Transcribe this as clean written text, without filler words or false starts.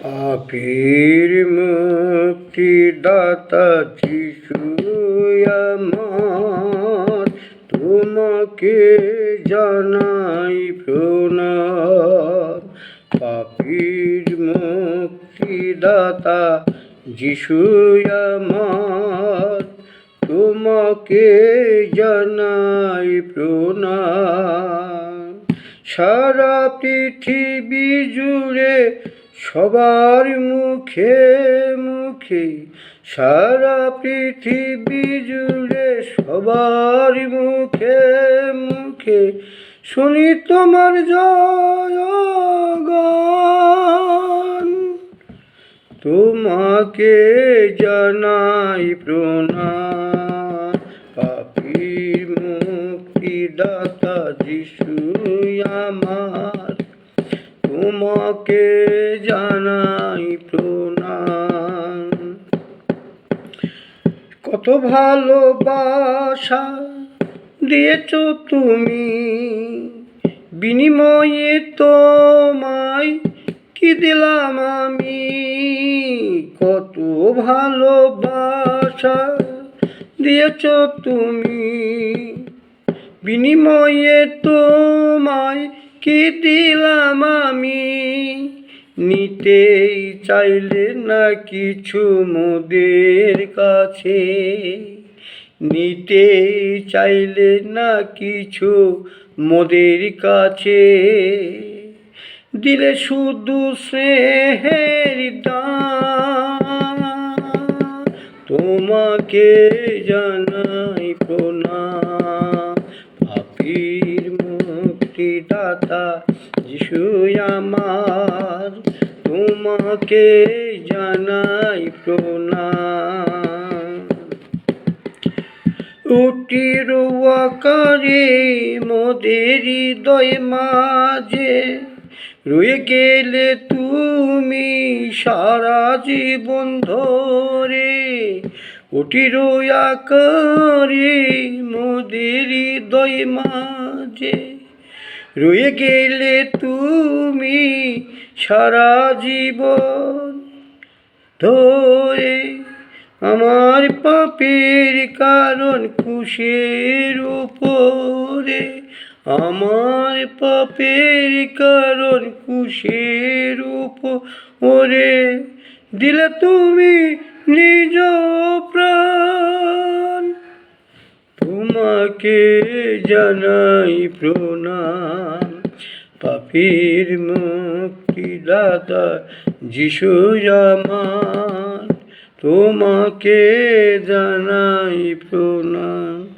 পাপীর মুক্তিদাতা যিশু আমার, তোমাকে জানাই প্রণাম। পাপীর মুক্তিদাতা যিশু আমার, তোমাকে জানাই প্রণাম। সারা পৃথিবী জুড়ে সবার মুখে মুখে, সারা পৃথিবী জুড়ে সবার মুখে মুখে শুনি তোমার জয়গান। তোমাকে জানাই প্রণাম। পাপীর মুক্তিদাতা যিশু আমার, তোমাকে জানাই প্রণাম। কত ভালোবাসা দিয়েছ তুমি, বিনিময়ে তোমায় কি দিলাম আমি। কত ভালোবাসা দিয়েছ তুমি, বিনিময়ে তোমায় কি দিলাম আমি। নিতেই চাইলে না কিছু মোদের কাছে, নিতেই চাইলে না কিছু মোদের কাছে। দিলে শুধু স্নেহের দান। তোমাকে জানাই প্রণাম। পাপীর মুক্তিদাতা যিশু আমার, তোমাকে জানাই প্রণাম। রুটির আকারে মোদের হৃদয় মাঝে রয়ে গেলে তুমি সারা জীবন ধরে। রুটির আকারে মোদের হৃদয় মাঝে রয়ে গেলে তুমি সারা জীবন ধরে। আমার পাপের কারণ ক্রুশের উপরে, আমার পাপের কারণ ক্রুশের উপরে দিলে তুমি নিজ প্রাণ। তোমাকে জানাই প্রণাম। পাপীর মুক্তিদাতা যিশু আমার, তোমাকে জানাই প্রণাম।